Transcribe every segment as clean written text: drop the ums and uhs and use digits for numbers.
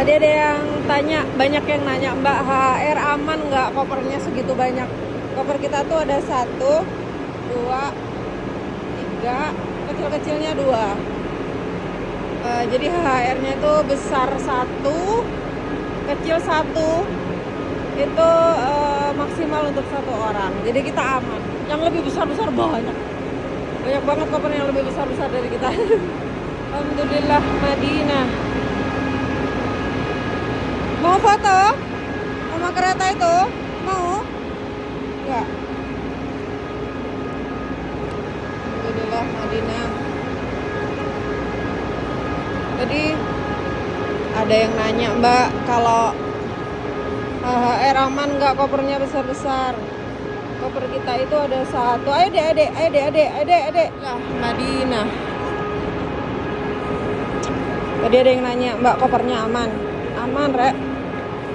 Tadi ada yang tanya, banyak yang nanya, Mbak, HR aman nggak kopernya segitu banyak? Koper kita tuh ada 1, 2, 3, kecil-kecilnya 2. Jadi HHR-nya itu besar 1, kecil 1. Itu maksimal untuk 1 orang. Jadi kita aman. Yang lebih besar-besar banyak. Banyak banget koper yang lebih besar-besar dari kita. Alhamdulillah, Madinah. Mau foto sama kereta itu? Mau? Enggak. Alhamdulillah, Madinah. Jadi ada yang nanya, Mbak, kalau HHR aman nggak kopernya besar-besar? Koper kita itu ada 1. Ayo dek. Lah, Madinah. Tadi ada yang nanya, Mbak, kopernya aman? Aman, Rek.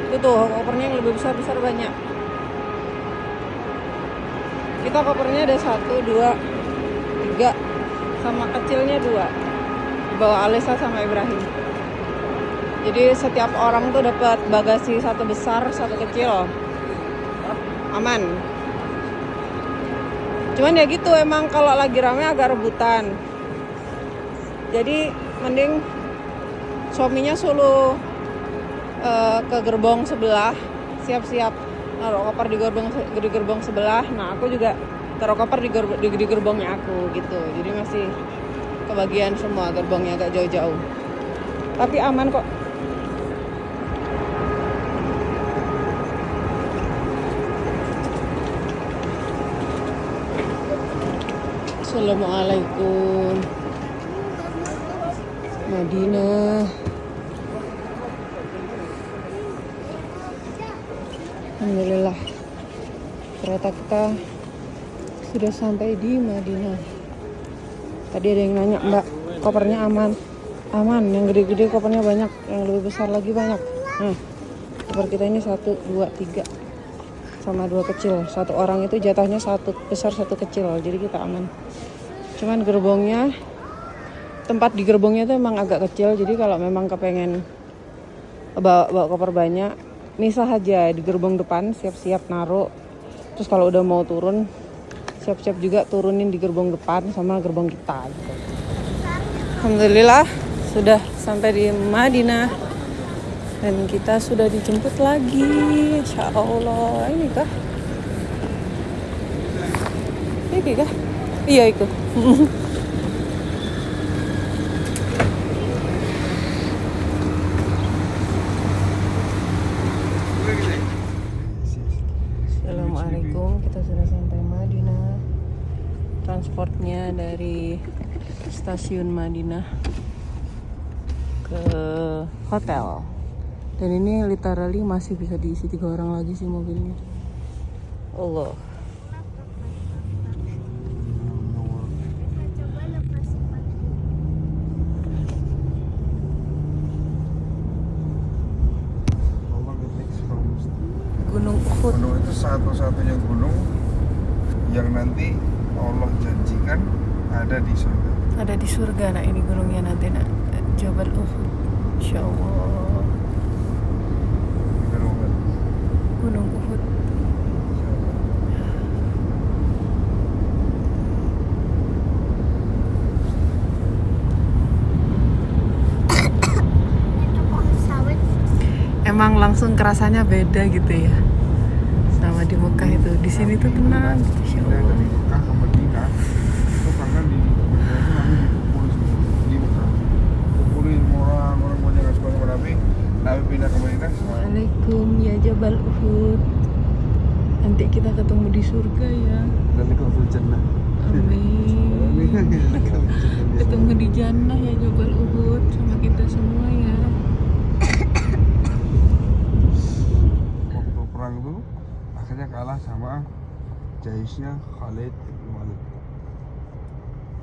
Itu tuh, kopernya yang lebih besar-besar banyak. Kita kopernya ada 1, 2, 3, sama kecilnya 2. Bawa Alisa sama Ibrahim. Jadi setiap orang tuh dapat bagasi 1 besar, 1 kecil. Aman. Cuman ya gitu, emang kalau lagi rame agak rebutan. Jadi mending suaminya suruh ke gerbong sebelah, siap-siap naruh koper di gerbong sebelah. Nah, aku juga taruh koper di gerbongnya aku gitu. Jadi masih kebagian semua, gerbongnya agak jauh-jauh. Tapi aman kok. Assalamualaikum. Madinah. Alhamdulillah, kereta kita sudah sampai di Madinah. Tadi ada yang nanya, Mbak, kopernya aman? Aman, yang gede-gede kopernya banyak, yang lebih besar lagi banyak. Nah, koper kita ini 1, 2, 3 sama 2 kecil. 1 orang itu jatahnya 1 besar 1 kecil, jadi kita aman. Cuman gerbongnya, tempat di gerbongnya itu emang agak kecil, jadi kalau memang kepengen bawa koper banyak, misah aja di gerbong depan, siap-siap naruh. Terus kalau udah mau turun, siap-siap juga turunin di gerbong depan sama gerbong kita gitu. Alhamdulillah sudah sampai di Madinah dan kita sudah dijemput lagi. Insya Allah. Ini kah? Iya itu. Assalamualaikum, kita sudah sampai Madinah. Transportnya dari stasiun Madinah ke hotel. Dan ini literally masih bisa diisi 3 orang lagi sih mobilnya. Allah. Gunung Uhud. Gunung itu satu-satunya gunung yang nanti Allah janjikan ada di surga. Ada di surga. Nah, ini gunungnya nanti, nak. Jabal Uhud. Insya Allah. Gunung Uhud. Emang langsung kerasanya beda gitu ya sama di Mekah itu. Di sini tuh tenang. Insya Dari Allah. Mekah ke Madinah itu karena di Madinah itu Nabi dikumpul di Mekah, kumpulin orang banyak yang suka sama Nabi pindah ke Madinah. Waalaikum ya Jabal Uhud. Nanti kita ketemu di surga ya. Dan di Kaful Jannah. Amin. Ketemu di jannah ya Jabal Uhud sama kita semua ya. Waktu perang itu akhirnya kalah sama Jaisnya Khalid bin Walid.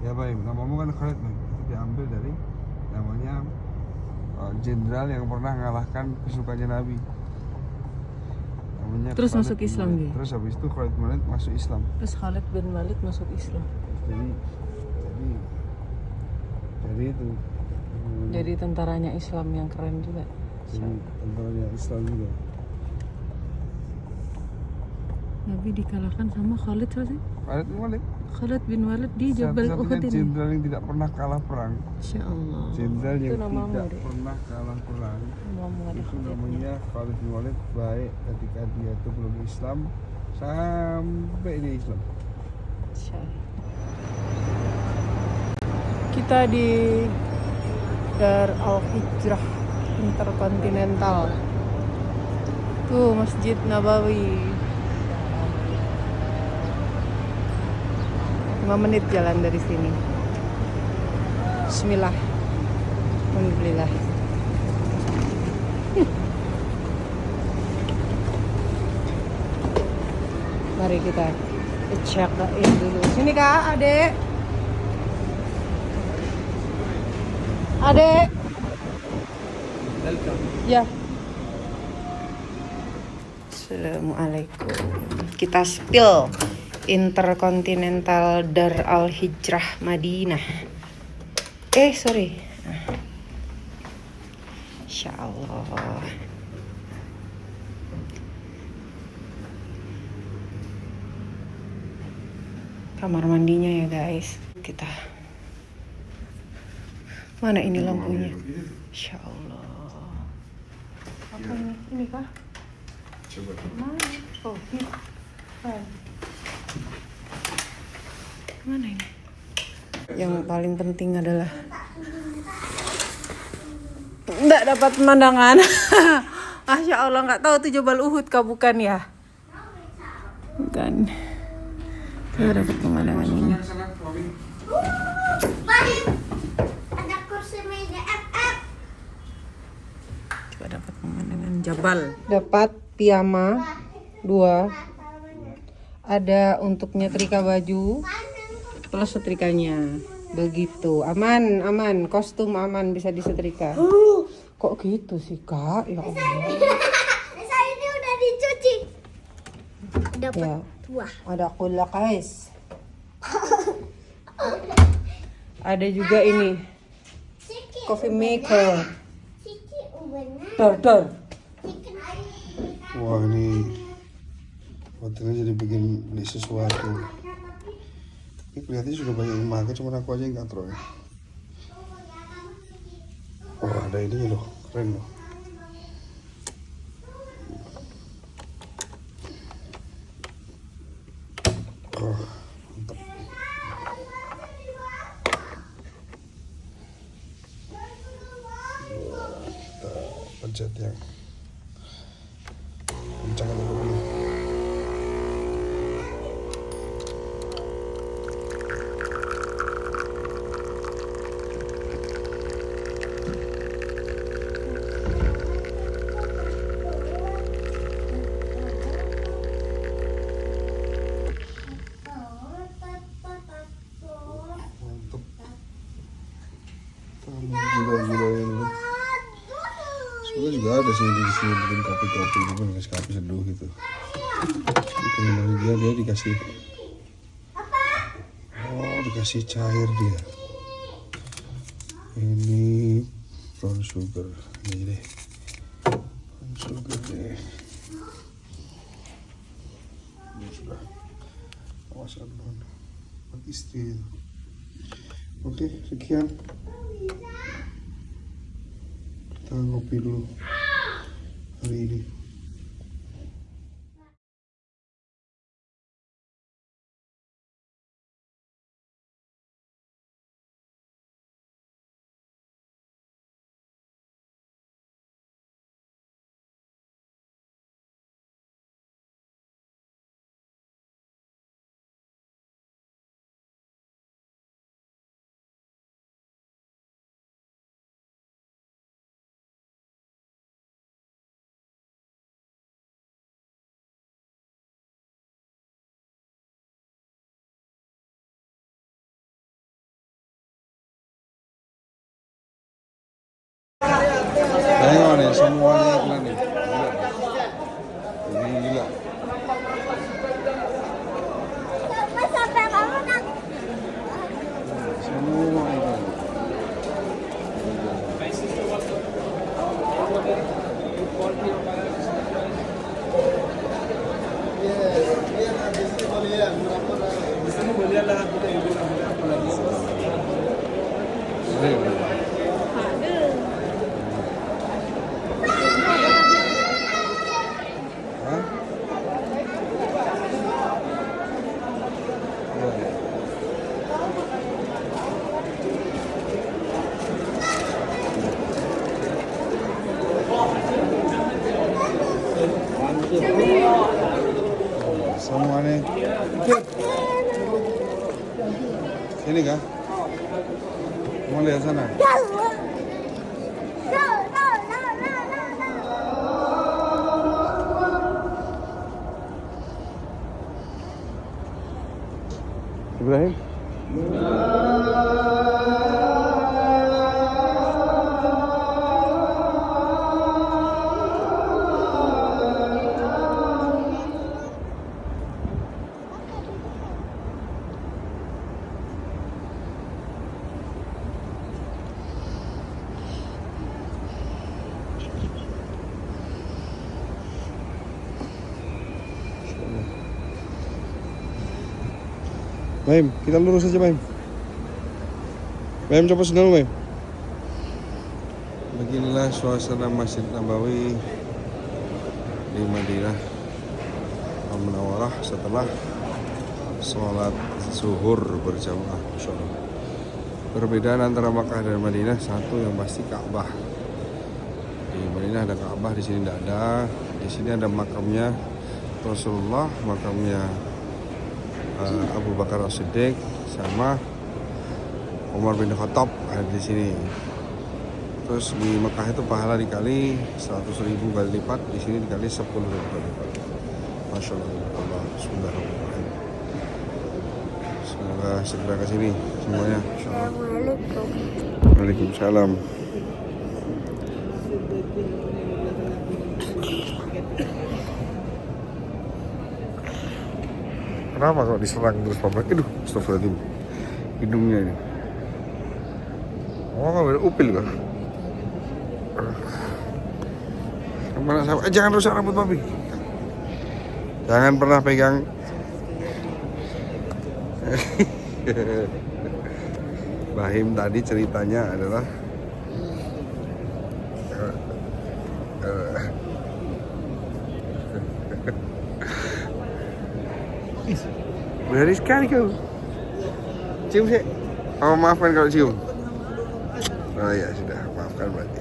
Ya baik, namamu kan Khalid nih. Itu diambil dari namanya jenderal yang pernah mengalahkan pasukannya Nabi. Namanya Terus Khalid masuk bin Islam Walid. dia? Terus habis itu Khalid bin Walid masuk Islam. Terus Khalid bin Walid masuk Islam. Jadi itu Jadi tentaranya Islam yang keren juga. Ini tentaranya Islam juga. Nabi dikalahkan sama Khalid sih. Khalid bin Walid. Khalid bin Walid di Jabal Uhud Satu-satunya ini. jenderal yang tidak pernah kalah perang. Insya Allah. Jenderal yang Itu namamu, tidak Dek. pernah kalah perang. Namamu ada Itu Khalidnya. namanya Khalid bin Walid, baik ketika dia itu belum Islam sampai dia Islam. Insya Allah. Kita di Dar Al-Hijrah Interkontinental. Tuh Masjid Nabawi. 5 menit jalan dari sini. Bismillah. Alhamdulillah. Mari kita check in dulu. Sini Kak, Adek. Adek. Ya. Assalamualaikum. Kita spill Interkontinental Dar Al-Hijrah Madinah. Sorry. Insya Allah. Kamar mandinya ya guys. Kita. Mana ini lampunya? Insya Allah. Apa ini? Ini kah? Coba. Mana? Oh, ini. Mana ini? Yang paling penting adalah nggak dapat pemandangan. Masya Allah, nggak tahu tuh Jabal Uhud kah bukan ya? Bukan. Nggak dapat pemandangan ini. Ada kursi meja FF. Coba dapat pemandangan Jabal. Dapat piyama 2. Ada untuk nyetrika baju plus setrikanya. Begitu. Aman, aman. Kostum aman bisa disetrika. Kok gitu sih, Kak? Ya Allah. Saya ini udah dicuci. Dapat Ya. 2. Ada kulakais. Ada juga ini coffee maker. Cici ubena. Dor. Wah, ini hotelnya jadi bikin beli sesuatu. Ini kelihatannya juga banyak yang pakai, cuma aku aja yang nggak tahu ya. Wah, ada ini loh, keren loh. Oh, mantap. Kita pencet yang kencang dulu. Mantap. Gila ini. Sebenarnya juga ada sih di sini bikin kopi-kopi gitu, ngasih kopi seduh gitu. Ini dia dikasih. Oh, dikasih cair dia. Ini brown sugar. Ini deh. Brown sugar deh. Ini sudah. Awas aduan. Buat istri. Oke, sekian. Kita ngopi dulu hari ini. Tengok nih, semuanya iklan nih. Gila. Ini gila. Sampai sampai kamu nak. Semua iklan. Hah? Semuanya. Sini kah? Mau lihat sana? No, no, no, no, no, no. Ibrahim? Baim, kita lurus aja, Baim. Baim, coba sendal, Baim. Beginilah suasana Masjid Nabawi di Madinah Al-Munawwarah setelah sholat zuhur berjamaah. Masya Allah. Perbedaan antara Makkah dan Madinah, satu yang pasti Ka'bah. Di Madinah ada Ka'bah, di sini tidak ada. Di sini ada makamnya Rasulullah, makamnya Abu Bakar As-Siddiq sama Umar bin Khattab ada di sini. Terus di Mekah itu pahala dikali 100.000 kali lipat, di sini dikali 10.000 kali lipat. Masya Allah, Bismillahirrahmanirrahim. Semoga segera ke sini semuanya. Assalamualaikum. Waalaikumsalam. Kenapa kok diserang terus Papa? Aduh, astagfirullahaladzim. Hidungnya ini. Oh, kan upil kah? Kemana sama? Jangan rusak rambut Papi. Jangan pernah pegang. Bahim tadi ceritanya adalah berani sekali kau. Cium sih. Oh, maafkan kalau cium. Oh ya sudah, maafkan berarti.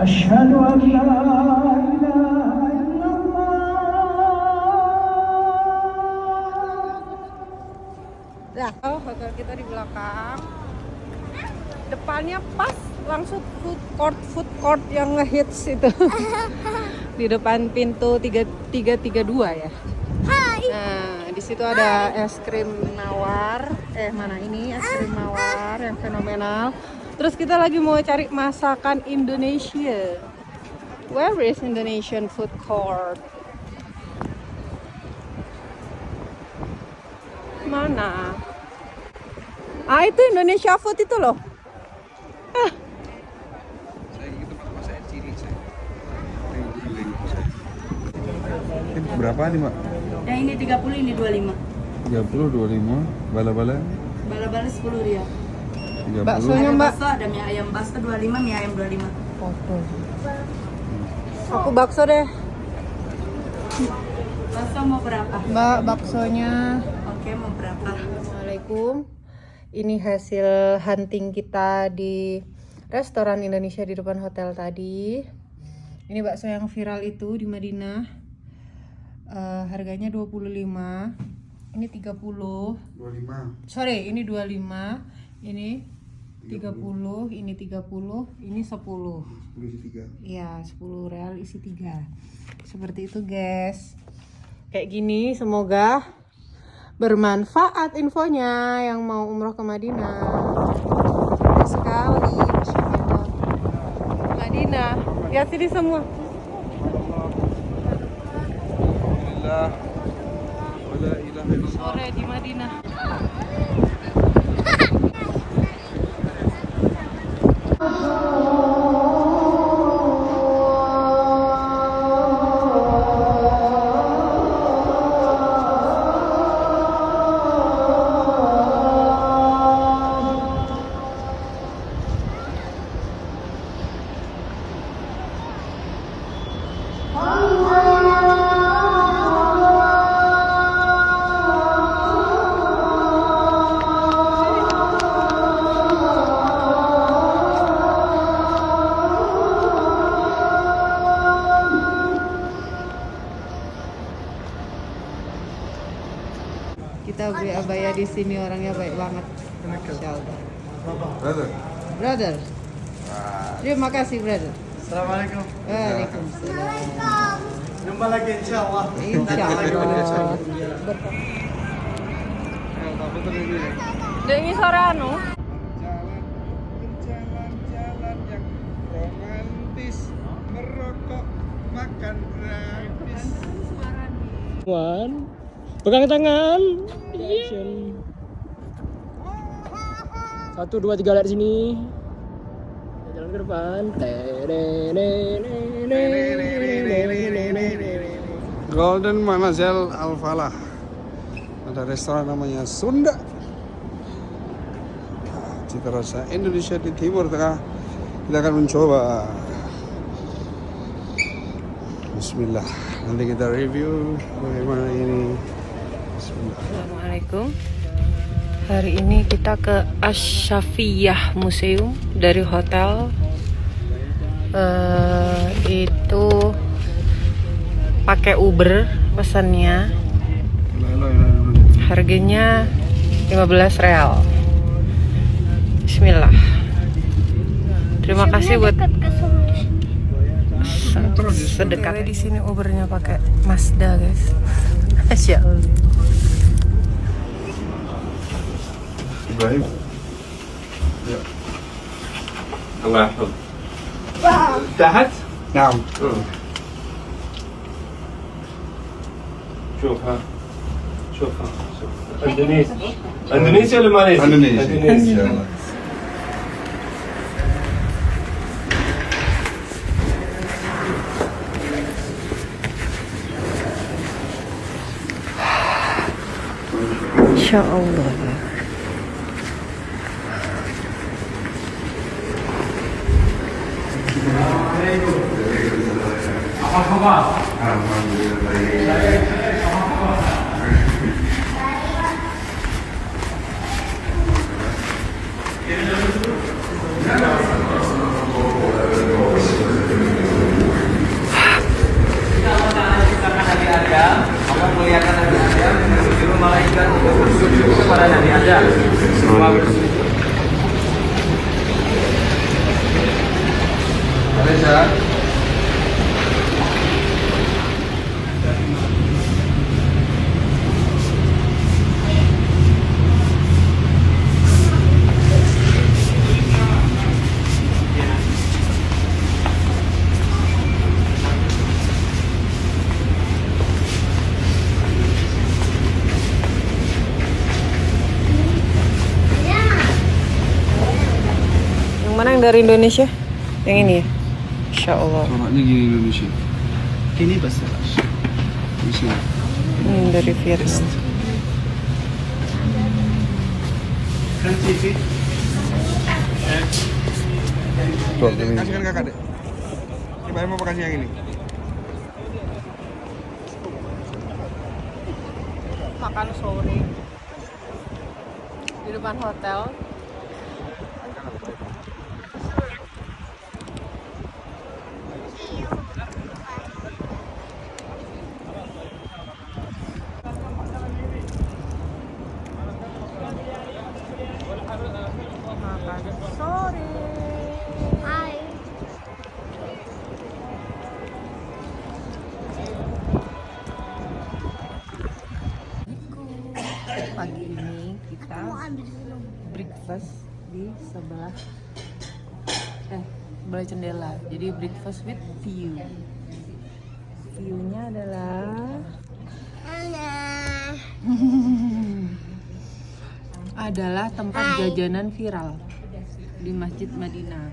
Asyhadu an la ilaha illallah. Nah, hotel kita di belakang. Depannya pas langsung food court yang ngehits itu. Di depan pintu 332 ya. Hai. Nah, di situ ada es krim mawar. Mana ini es krim mawar yang fenomenal. Terus kita lagi mau cari masakan Indonesia. Where is Indonesian food court? Mana? Ah, itu Indonesia food itu loh. Ah. Saya gitu Pak, saya ciri saya. Ini berapa nih, Mak? Yang ini 30, ini 25. 30, 25, bala-bala Bala-bala 10 dia. 30. Baksonya, Ada Mbak. bakso, ada mie ayam bakso 25, mie ayam 25. Aku bakso deh. Bakso mau berapa? Mbak, baksonya. Oke, mau berapa? Assalamualaikum. Ini hasil hunting kita di restoran Indonesia di depan hotel tadi. Ini bakso yang viral itu di Madinah. Harganya 25. Ini 30. 25. Sorry, ini 25. Ini 30, ini 30, ini 10. 10 isi 3. Iya, 10 real isi 3. Seperti itu, guys. Kayak gini, semoga bermanfaat infonya yang mau umroh ke Madinah. Baik sekali, Masya Allah. Madinah, lihat sini semua. Alhamdulillah. Wala ilaha illallah. Sore di Madinah. di sini orangnya baik banget. Masya Allah. Brother. Brother. Terima kasih brother. Assalamualaikum. Waalaikumsalam. Jumpa lagi insyaallah. Insyaallah. Ini sore anu. Jalan-jalan yang romantis, merokok, makan gratis. Pegang tangan. Action. 1, 2, 3 lihat sini. Jalan ke depan. Golden Manazil Al Falah. Ada restoran namanya Sunda. Cita rasa Indonesia di Timur Tengah. Kita akan mencoba. Bismillah. Nanti kita review bagaimana ini. Bismillah. Assalamualaikum. Hari ini kita ke Asy-Syafiyah Museum dari hotel. Itu pakai Uber pesannya. Harganya 15 real. Bismillah. Terima kasih buat sedekatnya. Di sini Ubernya pakai Mazda, guys. Masya Allah. Ibrahim. Ya. الله يحفظك تحت Naam. شوف ها شوف ها اندونيسيا ولا ماليزيا؟ Indonesia. Insyaallah. Insya Allah. Mana yang dari Indonesia? Yang ini ya? Insya Allah. Coraknya gini Indonesia. Ini besar. Bisa. Ini yang dari Vietnam. Tuh, kasihkan kakak deh. Ibrahim mau kasih yang ini. Makan sore di depan hotel. Makan sore. Hai. Pagi ini kita breakfast di sebelah jendela. Jadi breakfast with view. View-nya adalah adalah tempat jajanan viral di Masjid Madinah.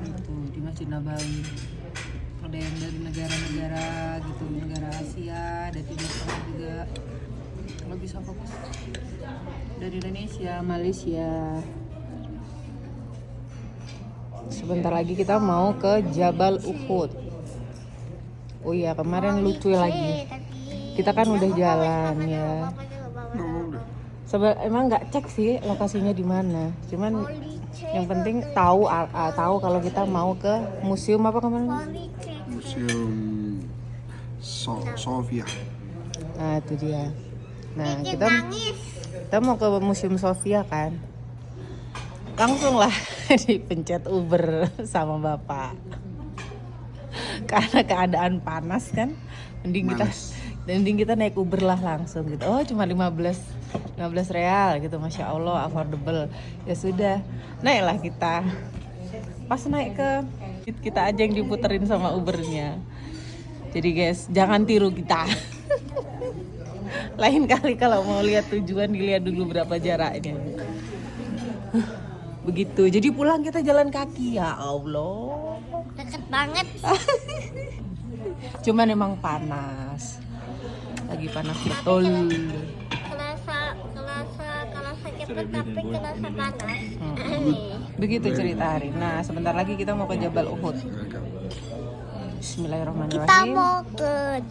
Itu di Masjid Nabawi. Ada yang dari negara-negara gitu, negara Asia, dari Timur Tengah juga. Kalau bisa fokus dari Indonesia, Malaysia. Sebentar lagi kita mau ke Jabal Uhud. Oh iya, kemarin lucu lagi. Kita kan udah jalan ya. Emang nggak cek sih lokasinya di mana. Cuman yang penting tahu kalau kita mau ke museum apa kemarin? Museum Sofia. Nah itu dia. Nah, Bikin kita nangis. mau ke Museum Sofia kan. Langsung lah dipencet Uber sama bapak. Karena keadaan panas kan, mending kita naik Uber lah langsung gitu. Oh, cuma 15 real gitu, Masya Allah, affordable. Ya sudah, naiklah kita. Pas naik kita aja yang diputerin sama Ubernya. Jadi guys, jangan tiru kita. Lain kali kalau mau lihat tujuan, dilihat dulu berapa jaraknya. Begitu. Jadi pulang kita jalan kaki, ya Allah. Deket banget. Cuman emang panas. Lagi panas betul. Kerasa cepet tapi kerasa panas. Begitu cerita hari. Nah, sebentar lagi kita mau ke Jabal Uhud. Kita Bismillahirrahmanirrahim. mau ke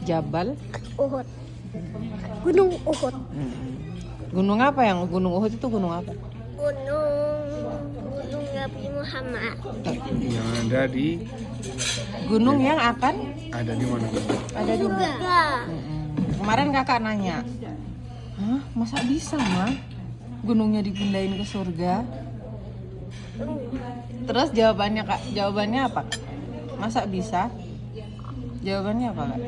Jabal Uhud. Gunung Uhud. Gunung apa yang Gunung Uhud itu gunung apa? Gunung Nabi Muhammad. Yang ada di Gunung yang akan ada di mana? ada di Surga. Kemarin kakak nanya, hah, masa bisa mah gunungnya dipindahin ke surga? Terus jawabannya apa? Masa bisa? Jawabannya apa kak?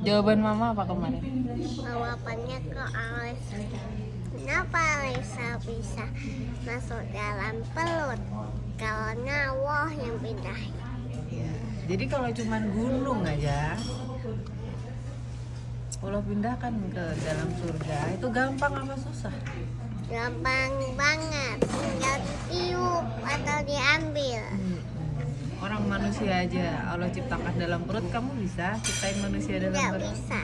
Jawaban mama apa kemarin? Jawabannya ke Alisa. Kenapa Alisa bisa masuk dalam perut? Karena Allah yang pindahin. Jadi kalau cuman gunung aja, Allah pindahkan ke dalam surga, itu gampang apa susah? Gampang banget. Tinggal ditiup atau diambil. Orang manusia aja Allah ciptakan dalam perut, kamu bisa ciptain manusia dalam Nggak perut? bisa.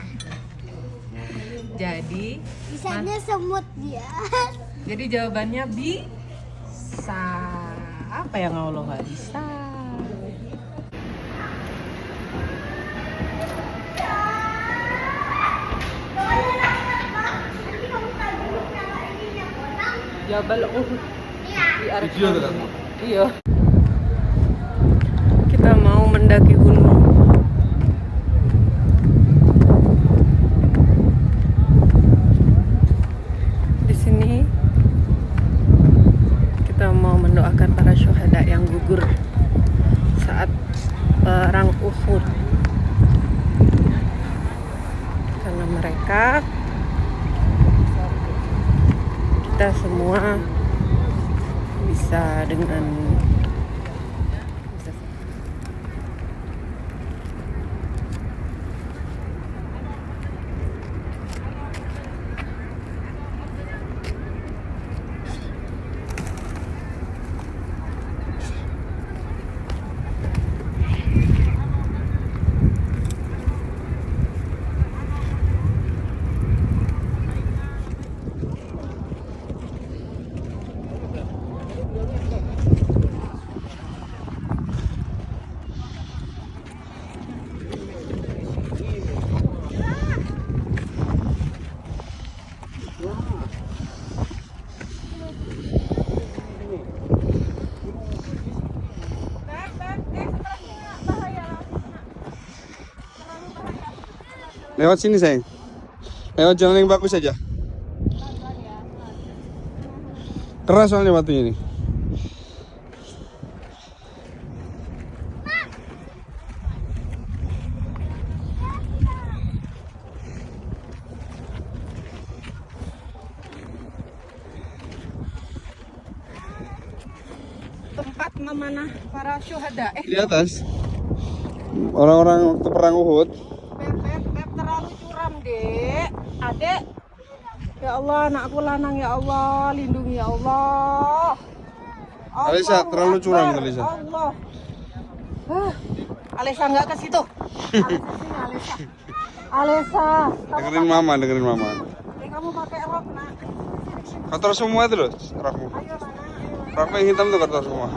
Jadi Bisanya semut dia. jadi jawabannya bisa. Apa yang Allah nggak bisa? Jabal Uhud. Iya. Kita mau mendaki gunung. Di sini kita mau mendoakan para syuhada yang gugur saat perang Uhud. Karena mereka, kita semua bisa dengan Lewat sini sayang. Lewat jalan yang bagus saja. Keras soalnya batunya ini. tempat memanah para syuhada. Di atas. Orang-orang waktu perang Uhud. Beb, terlalu curam, Dek. Adek. Ya Allah, anakku lanang, ya Allah, lindungi ya Allah. Alisa, terlalu curam, Alisa. Allah. Alisa nggak ke situ. Alisa. Dengerin mama. Kamu pakai rok, nak. Kotor semua itu loh, rokmu. Ayo, nak. Rokmu yang hitam tuh kotor semua.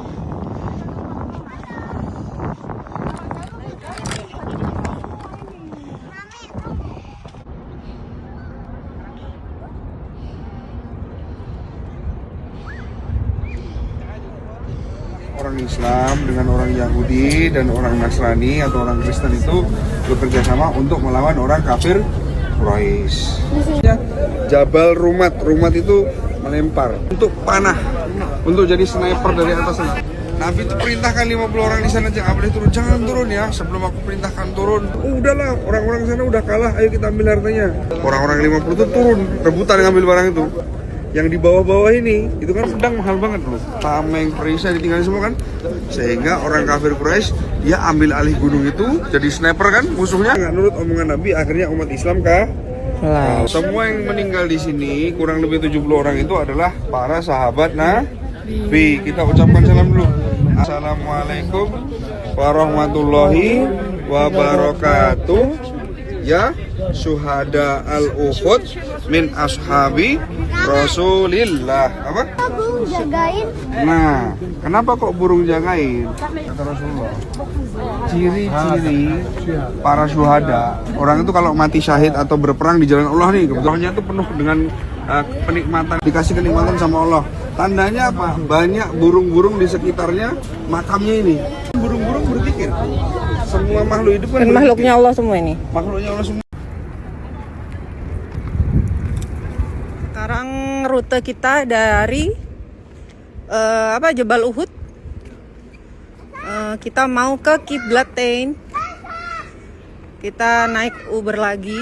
orang Islam dengan orang Yahudi dan orang Nasrani atau orang Kristen itu bekerja sama untuk melawan orang kafir Quraisy. Jabal Rumat, Rumat itu melempar untuk panah, untuk jadi sniper dari atas sana. Nabi itu perintahkan 50 orang di sana, jangan boleh turun, jangan turun ya, sebelum aku perintahkan turun. Udahlah, orang-orang sana udah kalah, ayo kita ambil hartanya. Orang-orang 50 itu turun, rebutan ngambil barang itu. Yang di bawah-bawah ini, itu kan sedang mahal banget loh. Tameng, perisai ditinggalin semua kan. Sehingga orang kafir Quraisy dia ambil alih gunung itu, jadi sniper kan musuhnya. Nggak nurut omongan Nabi, akhirnya umat Islam semua yang meninggal di sini, kurang lebih 70 orang itu adalah para sahabat Nabi. Kita ucapkan salam dulu. Assalamualaikum warahmatullahi wabarakatuh. Ya syuhada al-Uhud min ashabi Rasulillah. Apa? Burung jagain. Nah, kenapa kok burung jagain? Kata Rasulullah. Ciri-ciri para syuhada, orang itu kalau mati syahid atau berperang di jalan Allah nih, kebetulannya itu penuh dengan kenikmatan, dikasih kenikmatan sama Allah. Tandanya apa? Banyak burung-burung di sekitarnya makamnya ini. Burung-burung berpikir, semua makhluk hidup kan makhluknya Allah semua ini. Makhluknya Allah semua. Sekarang rute kita dari Jabal Uhud. Kita mau ke Qiblatain. Kita naik Uber lagi.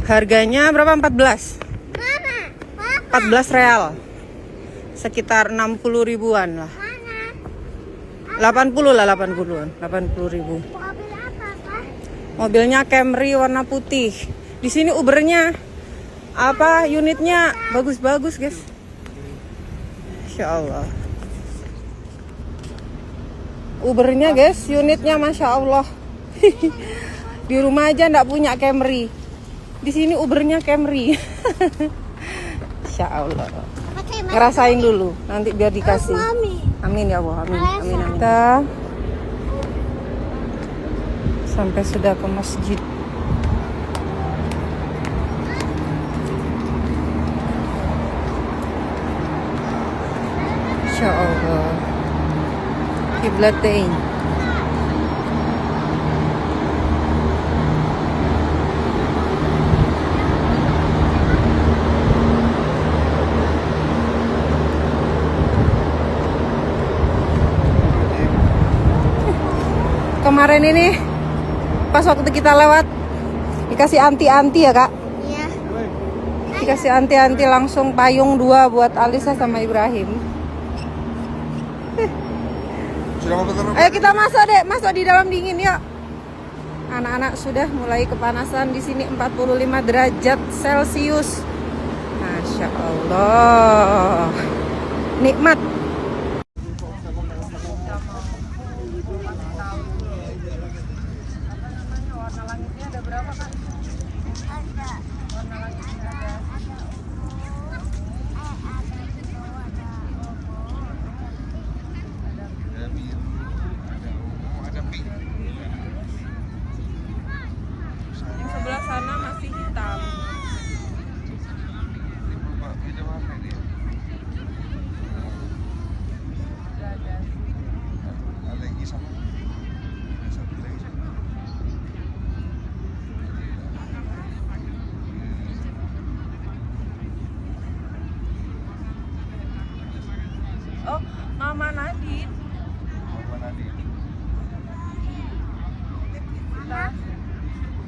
Harganya berapa? 14 real. Sekitar 60 ribuan lah. 80 lah, 80 ribu. Mobilnya Camry warna putih. Di sini Ubernya unitnya bagus-bagus guys. Masya Allah. Ubernya guys, unitnya Masya Allah. Di rumah aja nggak punya Camry. Di sini Ubernya Camry. Masya Allah. Ngerasain dulu, nanti biar dikasih. Amin ya Allah, amin. Kita sampai sudah ke masjid. Masya Allah. Qiblatain. Kemarin ini pas waktu kita lewat dikasih anti-anti ya kak? Iya. Dikasih anti-anti langsung payung 2 buat Alisa sama Ibrahim. Ayo kita masuk di dalam dingin yuk. Anak-anak sudah mulai kepanasan di sini 45 derajat Celcius. Masya Allah. Nikmat. Sebelah sana masih hitam. Oh, Mama Nadine.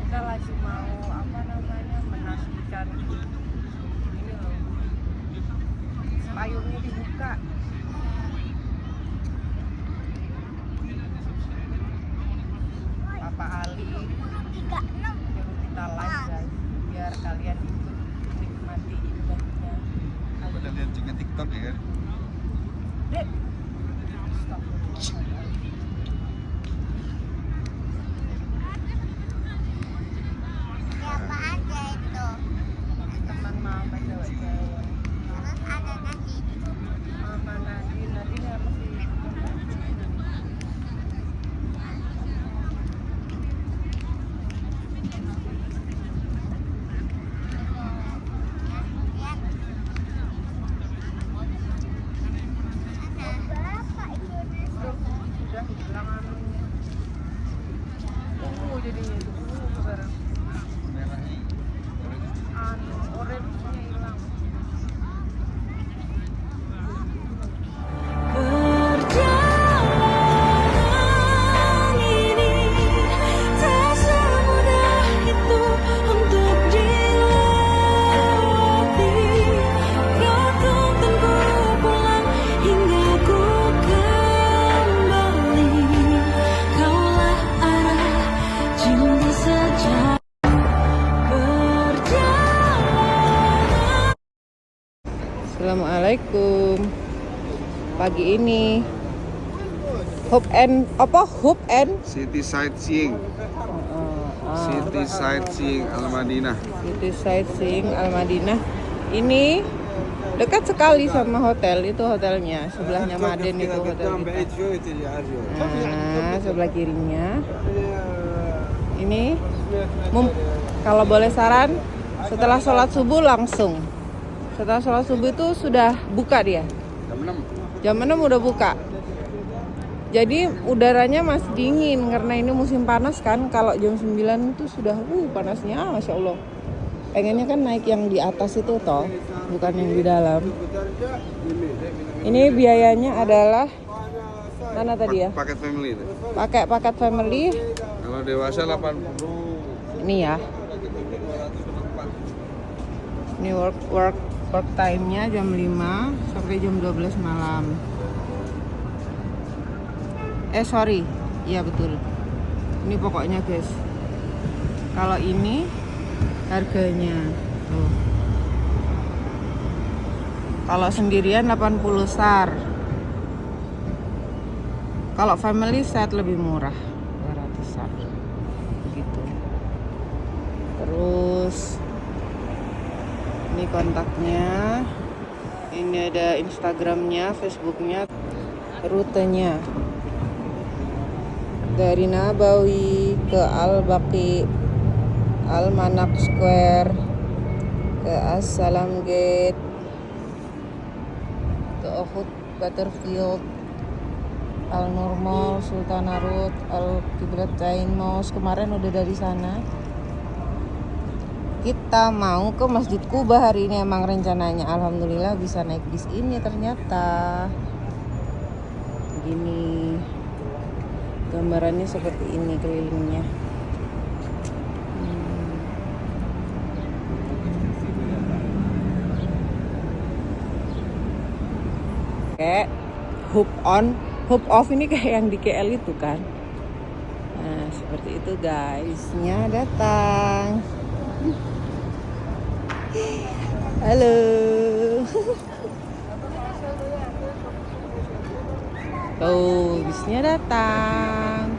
Kita lagi mau menasihkan ini loh, payungnya dibuka. Papa Ali nyuruh kita live guys, biar kalian ikut nikmati indahnya. Pada lihat juga TikTok ya kan? Dek, Siapa aja itu? teman mama cewek-cewek. Terus ada nasi. Mama Nadine ya masih. Assalamualaikum. Pagi ini Hope and City sightseeing. City sightseeing Al-Madinah. City sightseeing Al-Madinah. Ini dekat sekali sama hotel, itu hotelnya. Sebelahnya Maden itu hotel kita. Nah, sebelah kirinya. Ini kalau boleh saran, setelah sholat subuh langsung. Setelah sholat subuh itu sudah buka dia. Jam 6 udah buka. Jadi udaranya masih dingin karena ini musim panas kan. Kalau jam 9 itu sudah panasnya, Masya Allah. Pengennya kan naik yang di atas itu toh, bukan yang di dalam. Ini biayanya adalah mana tadi ya? Paket family itu. Pakai paket family. Kalau dewasa 80. Ini ya. Ini work time-nya jam 5 sampai jam 12 malam. Sorry. Iya betul. Ini pokoknya guys. Kalau ini harganya tuh. Kalau sendirian 80 SAR. Kalau family set lebih murah, 200 SAR. Gitu. Terus ini kontaknya. Ini ada Instagramnya, Facebooknya, rutenya. Dari Nabawi ke Al-Baqi, Al-Manak Square, ke As-Salam Gate, ke Uhud Butterfield, Al-Nur Mall, Sultanarut, Al-Qiblatain Mosque. Kemarin udah dari sana. Kita mau ke Masjid Kuba hari ini emang rencananya. Alhamdulillah bisa naik bis ini ternyata. Gini. Gambarannya seperti ini kelilingnya. Kayak hoop on, hoop off ini kayak yang di KL itu kan. Nah, seperti itu guys-nya datang. Halo. Tuh, bisnya datang.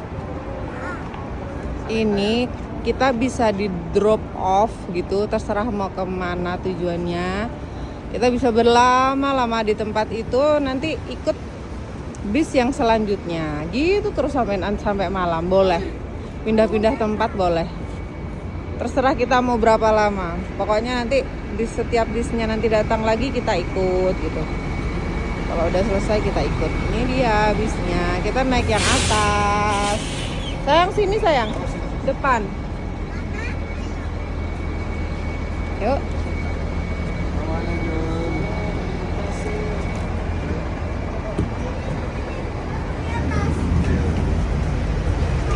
Ini kita bisa di drop off gitu, terserah mau kemana tujuannya. Kita bisa berlama-lama di tempat itu, nanti ikut bis yang selanjutnya. Gitu terus sampai malam, boleh. Pindah-pindah tempat boleh. Terserah kita mau berapa lama. Pokoknya nanti di setiap bisnya nanti datang lagi kita ikut gitu. Kalau udah selesai kita ikut. Ini dia bisnya. Kita naik yang atas. Sayang sini sayang. Depan. Yuk.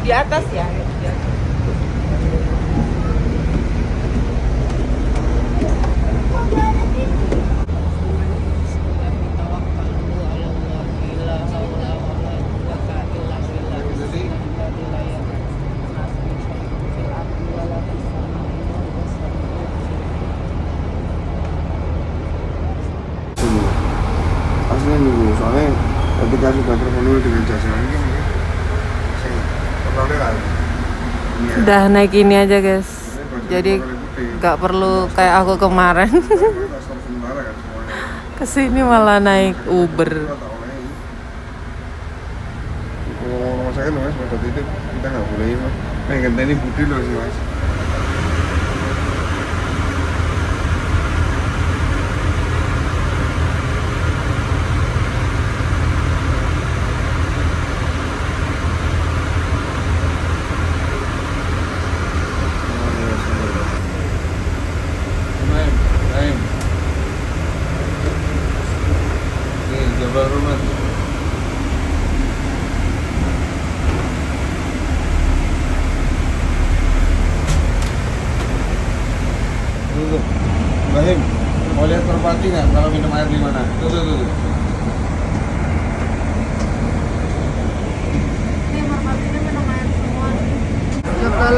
Di atas ya. Aslinya dulu, soalnya ketika sudah terpenuhi dengan jasa ini kan kan Udah naik ini aja guys. Jadi gak perlu kayak aku kemarin. Kesini malah naik Uber. Kalau saya kan mas, pada titik kita nggak boleh mas. Nah, ini budi loh sih mas. Jabal Rumah. Tuh, Ibrahim, mau lihat merpati nggak kalau minum air di mana? Tuh. Ini merpatinya minum air semua. Jabal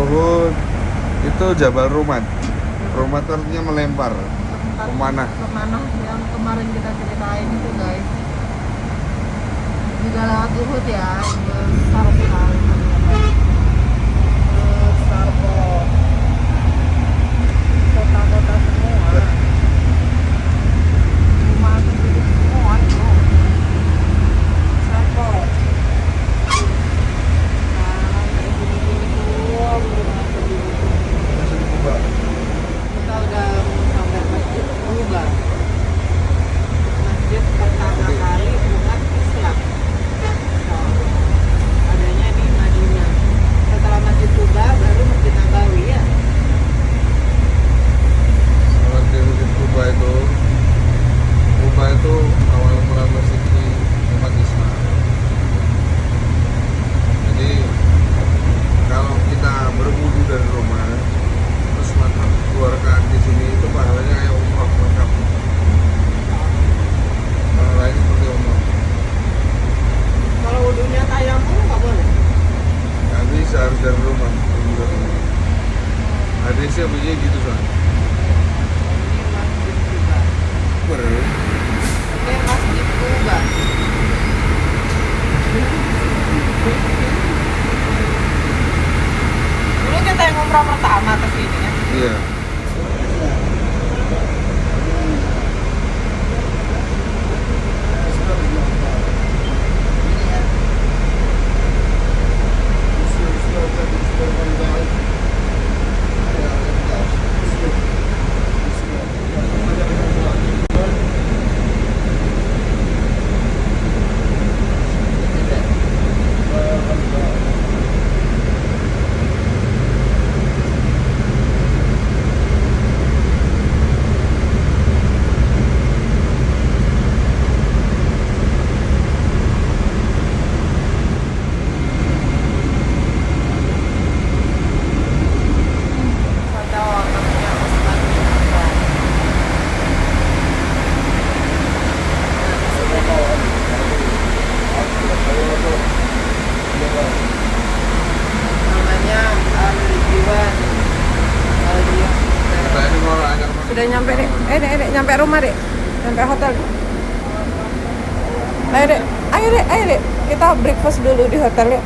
Uhud itu Jabal Rumah. Rumah artinya melempar. Kemana? Kemana yang kemarin kita ceritain itu guys. Juga lewat Uhud ya, besar sekali. Besar kok. Kota-kota semua. Rumah sendiri semua itu. Besar kok. Nah, kayak gini-gini tuh. Kita udah sampai Masjid Quba. Masjid pertama kali umat Islam. Adanya di Madinah. Setelah Masjid Quba baru Masjid Nabawi ya. Salat di Masjid Quba itu awal mula masjid di umat Islam. Jadi kalau kita berwudu dari rumah terus melakukan 2 rakaat di sini itu pahalanya kayak umrah lengkap. Pahalanya seperti umrah. Kalau wudunya tayamum nggak boleh. Nggak bisa, harus dari rumah. Hadisnya bunyinya gitu soalnya. Ini Masjid Quba. Ini Masjid Quba. Dulu kita yang umrah pertama ke sini ya. Iya. Pada waktunya Utsman bin Affan. Namanya Al-Diwan. Al-Diwan. Katanya ini mau agak Sudah nyampe dek, dek, nyampe rumah dek, nyampe hotel. Ayo dek, kita breakfast dulu di hotel ya.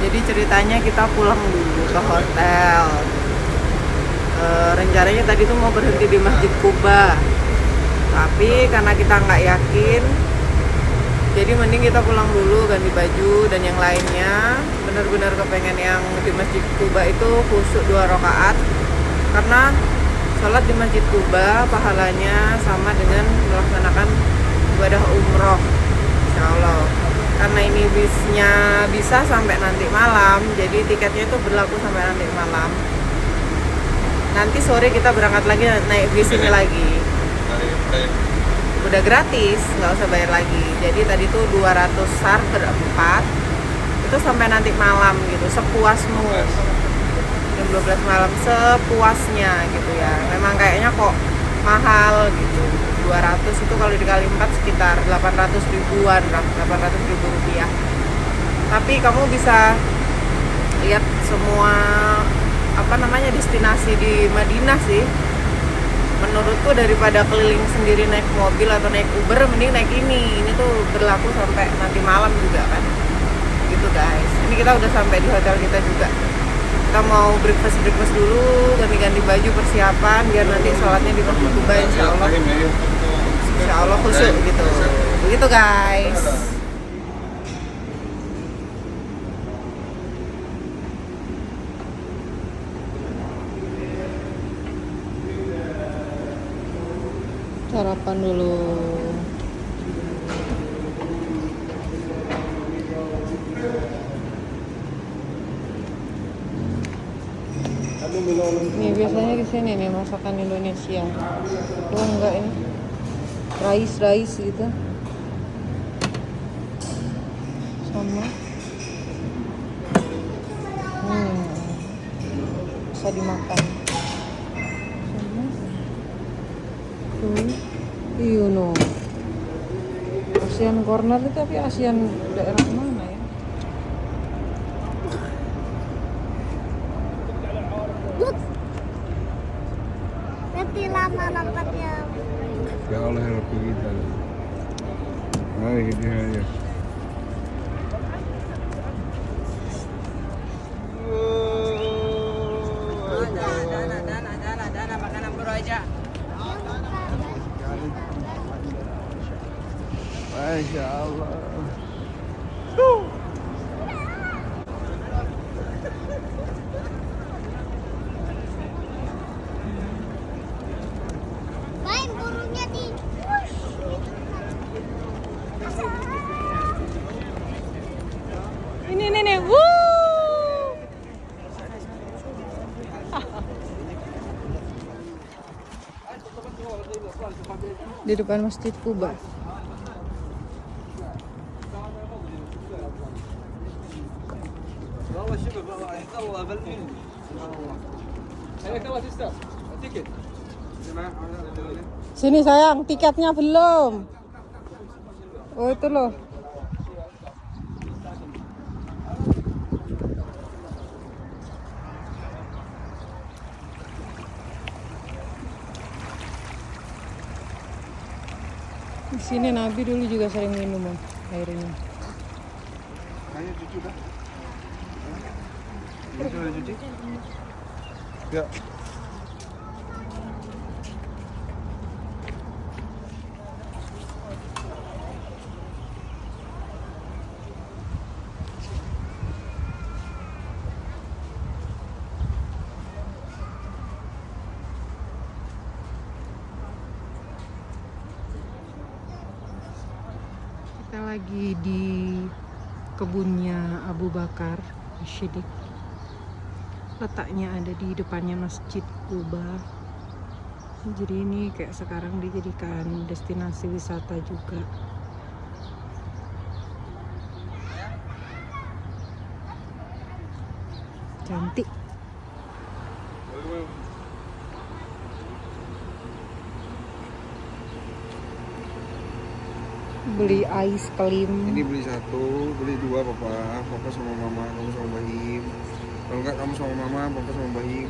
Jadi ceritanya kita pulang dulu ke hotel. Rencananya tadi tuh mau berhenti di Masjid Quba, tapi karena kita nggak yakin, jadi mending kita pulang dulu ganti baju dan yang lainnya. Benar-benar kepengen yang di Masjid Quba itu khusyuk 2 rakaat, karena sholat di Masjid Quba pahalanya sama dengan melaksanakan ibadah umroh, insya Allah. Karena ini bisnya bisa sampai nanti malam, jadi tiketnya itu berlaku sampai nanti malam. Nanti sore kita berangkat lagi naik bis ini lagi. Udah gratis, nggak usah bayar lagi. Jadi tadi tuh 200 SAR berempat, itu sampai nanti malam gitu, sepuasmu. Jam 12 malam sepuasnya gitu ya. Memang kayaknya kok mahal gitu. 200 itu kalau dikali 4 sekitar 800 ribuan lah, 800 ribu rupiah. Tapi kamu bisa lihat semua destinasi di Madinah sih. Menurutku daripada keliling sendiri naik mobil atau naik Uber, mending naik ini. Ini tuh berlaku sampai nanti malam juga kan. Gitu guys. Ini kita udah sampai di hotel kita juga. Kita mau breakfast dulu, ganti baju persiapan biar nanti sholatnya di Masjid Quba insya Allah khusyuk gitu. Begitu guys. Sarapan dulu. Nih biasanya kesini nih masakan Indonesia. Oh enggak ini rice gitu sama bisa dimakan sama iya no Asian Corner itu, tapi Asian daerah mana ya? Mana nampaknya? Ya Allah yang Rabbi kita. Mari kita aja. Masya Allah. Main burungnya di. Ini nih. Wuh. Di depan Masjid Kuba. Sini sayang, tiketnya belum. Oh itu loh. Di sini Nabi dulu juga sering minum airnya. Ayo cuci dah. Ini sudah cuci? Ya. Kita lagi di kebunnya Abu Bakar As-Siddiq. Letaknya ada di depannya Masjid Kuba. Jadi ini kayak sekarang dijadikan destinasi wisata juga. Cantik. Beli ice cream. Ini beli satu, beli dua papa sama mama, kamu sama Bahim. Kalau enggak kamu sama mama, papa sama Bahim.